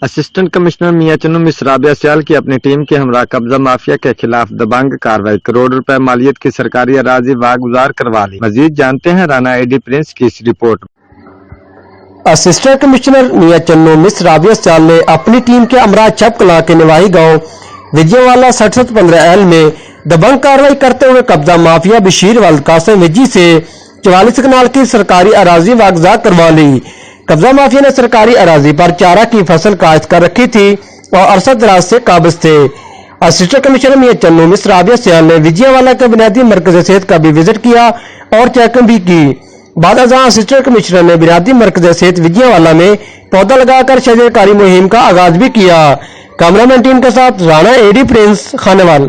Assistant commissioner मियां चन्नू मिश्रा राबिया सियाल की अपनी team के हमरा कब्जा माफिया के खिलाफ दबंग कार्रवाई, करोड़ रुपए मालियत की सरकारी अराजी वागुजार करवा ली। मजीद जानते हैं राना एडी प्रिंस की इस रिपोर्ट। असिस्टेंट कमिश्नर मियां चन्नू मिश्रा राबिया सियाल ने अपनी टीम के अमरा छपकला के निवाही गांव विजयवाला 6715L में दबंग कार्रवाई करते हुए कब्जा माफिया बशीर वाल कासिम विजी से 44 कनाल की सरकारी अराजी वागुजार करवा ली। कब्जा माफिया ने सरकारी अराजी पर चारा की फसल काश्त कर रखी थी और अरसा दराज से काबिज थे। असिस्टेंट कमिश्नर मियां चन्नू मिश्रा राबिया सियाल ने विजयवाला के बुनियादी मरकज सेहत का भी विजिट किया और चेकिंग भी की। बाद अज़ां असिस्टेंट कमिश्नर ने बुनियादी मरकज सेहत विजयवाला में पौधा लगाकर शजरकारी मुहिम का आगाज भी किया। कैमरामैन टीम के साथ राना एडी प्रिंस, खानेवाल।